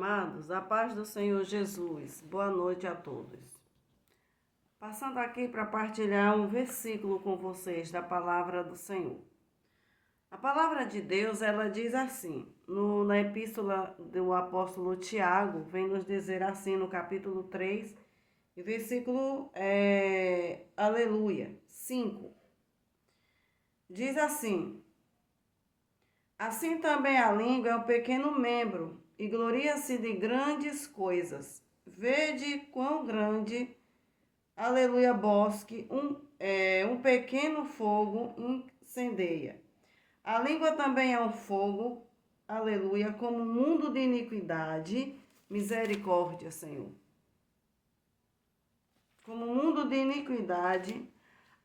Amados, a paz do Senhor Jesus, boa noite a todos. Passando aqui para partilhar um versículo com vocês da palavra do Senhor. A palavra de Deus, ela diz assim, na epístola do apóstolo Tiago, vem nos dizer assim no capítulo 3, versículo, aleluia, 5. Diz assim: assim também a língua é um pequeno membro, e gloria-se de grandes coisas. Vede quão grande, aleluia, bosque, um pequeno fogo incendeia. A língua também é um fogo, aleluia, como mundo de iniquidade, misericórdia, Senhor. Como mundo de iniquidade,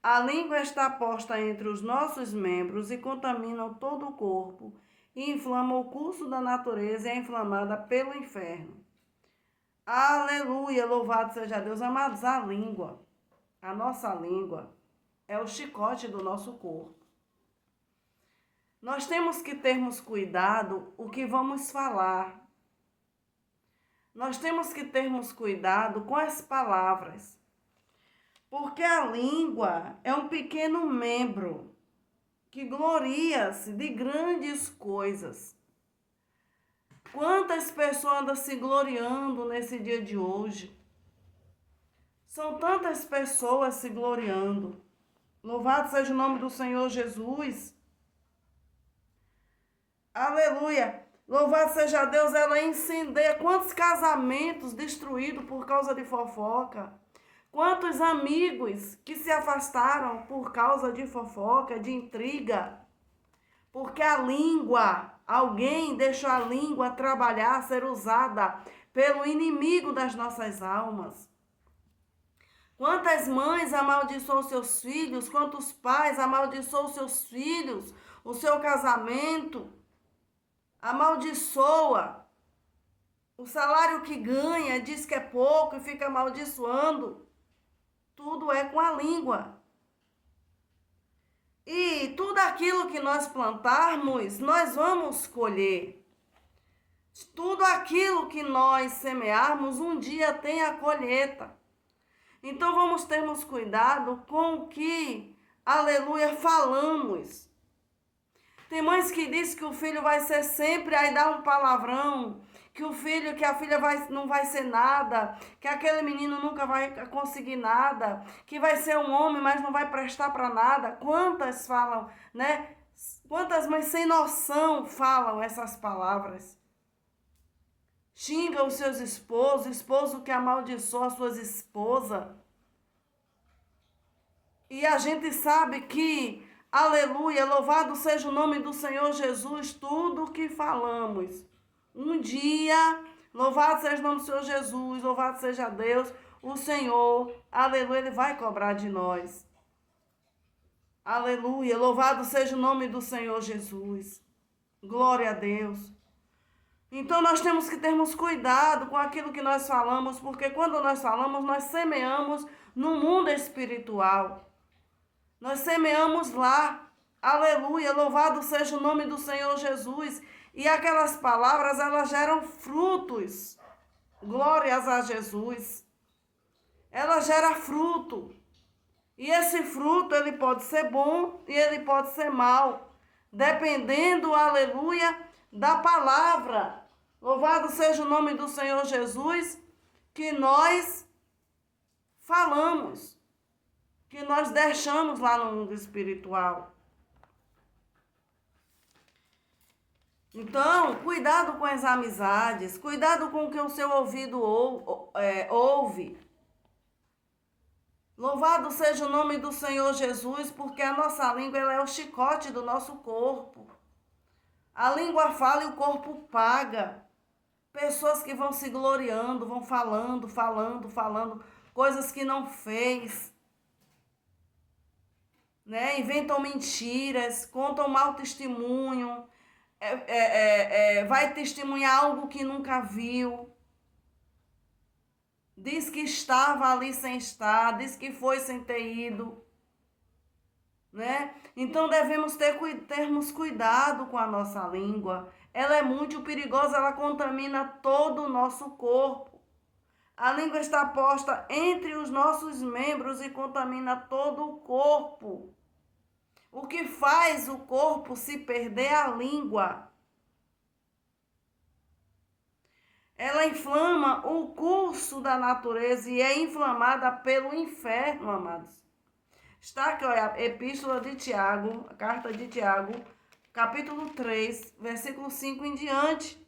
a língua está posta entre os nossos membros e contamina todo o corpo, e inflama o curso da natureza e é inflamada pelo inferno. Aleluia, louvado seja Deus. Amados, a nossa língua, é o chicote do nosso corpo. Nós temos que termos cuidado o que vamos falar. Nós temos que termos cuidado com as palavras. Porque a língua é um pequeno membro que gloria-se de grandes coisas. Quantas pessoas andam se gloriando nesse dia de hoje? São tantas pessoas se gloriando. Louvado seja o nome do Senhor Jesus. Aleluia. Louvado seja Deus, ela incendeia. Quantos casamentos destruídos por causa de fofoca? Quantos amigos que se afastaram por causa de fofoca, de intriga? Porque a língua, alguém deixou a língua trabalhar, ser usada pelo inimigo das nossas almas. Quantas mães amaldiçoam seus filhos, quantos pais amaldiçoam seus filhos, o seu casamento, amaldiçoa. O salário que ganha, diz que é pouco e fica amaldiçoando. Tudo é com a língua. E tudo aquilo que nós plantarmos, nós vamos colher. Tudo aquilo que nós semearmos, um dia tem a colheita. Então vamos termos cuidado com o que, aleluia, falamos. Tem mães que dizem que o filho vai ser sempre, aí dá um palavrão, que a filha não vai ser nada, que aquele menino nunca vai conseguir nada, que vai ser um homem, mas não vai prestar para nada. Quantas falam, né? Quantas mães sem noção falam essas palavras? Xinga os seus esposos, esposo que amaldiçoa as suas esposas. E a gente sabe que, aleluia, louvado seja o nome do Senhor Jesus, tudo que falamos. Um dia, louvado seja o nome do Senhor Jesus, louvado seja Deus, o Senhor, aleluia, Ele vai cobrar de nós. Aleluia, louvado seja o nome do Senhor Jesus. Glória a Deus. Então nós temos que termos cuidado com aquilo que nós falamos, porque quando nós falamos, nós semeamos no mundo espiritual. Nós semeamos lá. Aleluia, louvado seja o nome do Senhor Jesus. E aquelas palavras, elas geram frutos. Glórias a Jesus. Ela gera fruto. E esse fruto, ele pode ser bom e ele pode ser mau. Dependendo, aleluia, da palavra. Louvado seja o nome do Senhor Jesus, que nós falamos, que nós deixamos lá no mundo espiritual. Então, cuidado com as amizades, cuidado com o que o seu ouvido ouve. Louvado seja o nome do Senhor Jesus, porque a nossa língua, ela é o chicote do nosso corpo. A língua fala e o corpo paga. Pessoas que vão se gloriando, vão falando, coisas que não fez. Né? Inventam mentiras, contam mau testemunho, vai testemunhar algo que nunca viu. Diz que estava ali sem estar, diz que foi sem ter ido. Né? Então devemos termos cuidado com a nossa língua. ela é muito perigosa, ela contamina todo o nosso corpo. A língua está posta entre os nossos membros e contamina todo o corpo. O que faz o corpo se perder é a língua. Ela inflama o curso da natureza e é inflamada pelo inferno, amados. Está aqui, olha, a Epístola de Tiago, a carta de Tiago, capítulo 3, versículo 5 em diante.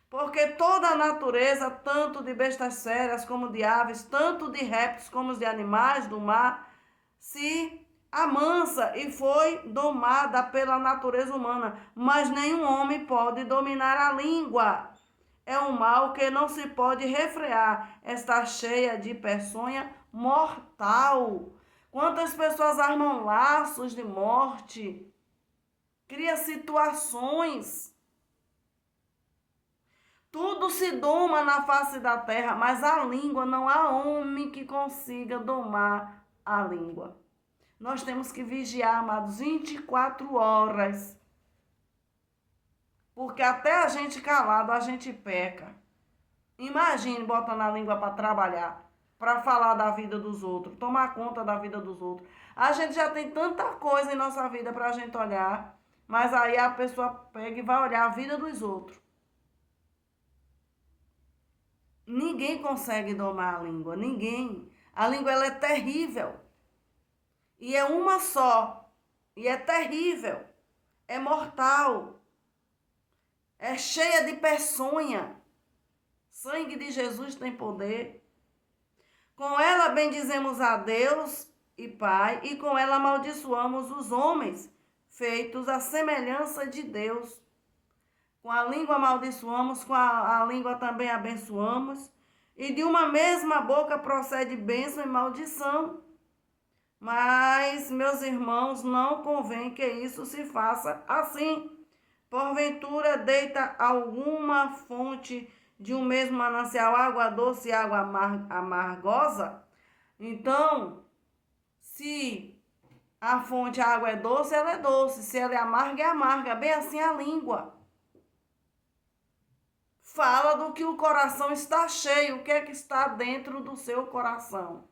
Porque toda a natureza, tanto de bestas férias como de aves, tanto de répteis como de animais do mar, se amansa e foi domada pela natureza humana. Mas nenhum homem pode dominar a língua. É um mal que não se pode refrear. Está cheia de peçonha mortal. Quantas pessoas armam laços de morte? Cria situações. Tudo se doma na face da terra, mas a língua, não há homem que consiga domar a língua. Nós temos que vigiar, amados, 24 horas. Porque até a gente calado, a gente peca. Imagine botando a língua para trabalhar, para falar da vida dos outros, tomar conta da vida dos outros. A gente já tem tanta coisa em nossa vida para a gente olhar, mas aí a pessoa pega e vai olhar a vida dos outros. Ninguém consegue domar a língua, ninguém. A língua, ela é terrível. E é uma só. E é terrível. É mortal. É cheia de peçonha. Sangue de Jesus tem poder. Com ela bendizemos a Deus e Pai, e com ela amaldiçoamos os homens, feitos à semelhança de Deus. Com a língua amaldiçoamos, com a língua também abençoamos. E de uma mesma boca procede bênção e maldição. Mas, meus irmãos, não convém que isso se faça assim. Porventura deita alguma fonte de um mesmo manancial água doce e água amargosa? Então, se a fonte a água é doce, ela é doce. Se ela é amarga, bem assim a língua. Fala do que o coração está cheio, o que é que está dentro do seu coração.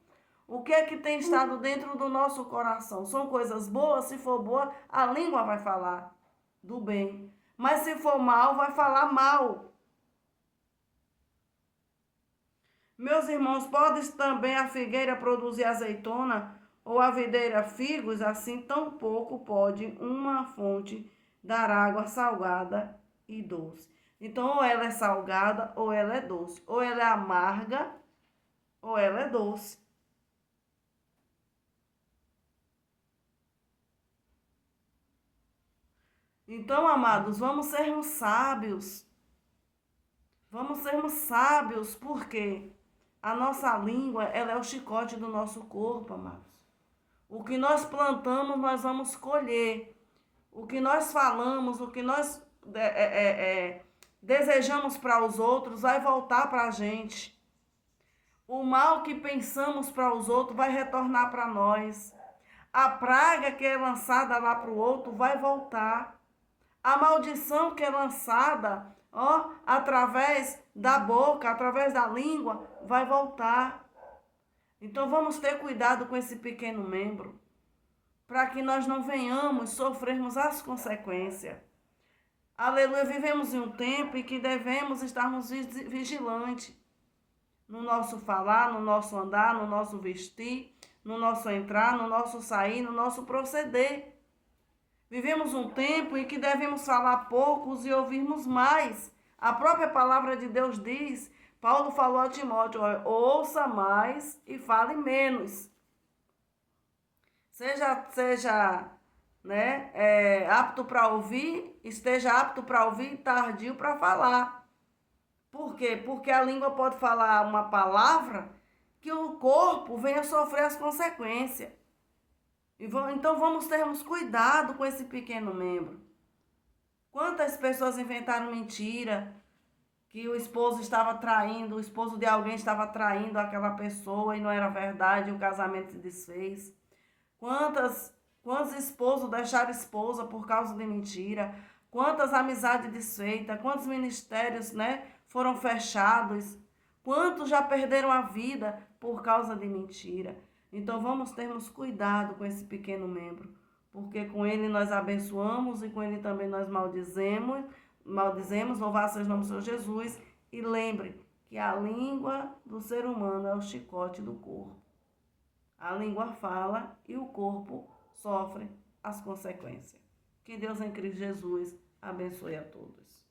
O que é que tem estado dentro do nosso coração? São coisas boas? Se for boa, a língua vai falar do bem. Mas se for mal, vai falar mal. Meus irmãos, pode também a figueira produzir azeitona ou a videira figos? Assim tampouco pode uma fonte dar água salgada e doce. Então, ou ela é salgada ou ela é doce. Ou ela é amarga ou ela é doce. Então, amados, vamos sermos sábios. Vamos sermos sábios, porque a nossa língua, ela é o chicote do nosso corpo, amados. O que nós plantamos, nós vamos colher. O que nós falamos, o que nós desejamos para os outros, vai voltar para a gente. O mal que pensamos para os outros vai retornar para nós. A praga que é lançada lá para o outro vai voltar. A maldição que é lançada, através da boca, através da língua, vai voltar. Então vamos ter cuidado com esse pequeno membro, para que nós não venhamos sofrermos as consequências. Aleluia, vivemos em um tempo em que devemos estarmos vigilantes no nosso falar, no nosso andar, no nosso vestir, no nosso entrar, no nosso sair, no nosso proceder. Vivemos um tempo em que devemos falar poucos e ouvirmos mais. A própria palavra de Deus diz, Paulo falou a Timóteo, ouça mais e fale menos. Seja apto para ouvir, esteja apto para ouvir e tardio para falar. Por quê? Porque a língua pode falar uma palavra que o corpo venha sofrer as consequências. Então vamos termos cuidado com esse pequeno membro. Quantas pessoas inventaram mentira que o esposo estava traindo, o esposo de alguém estava traindo aquela pessoa e não era verdade, o casamento se desfez. Quantas Quantos esposos deixaram esposa por causa de mentira? Quantas amizades desfeitas? Quantos ministérios, né, foram fechados? Quantos já perderam a vida por causa de mentira? Então vamos termos cuidado com esse pequeno membro, porque com ele nós abençoamos e com ele também nós maldizemos, louvado seja o nome do Senhor Jesus. E lembre que a língua do ser humano é o chicote do corpo. A língua fala e o corpo sofre as consequências. Que Deus em Cristo Jesus abençoe a todos.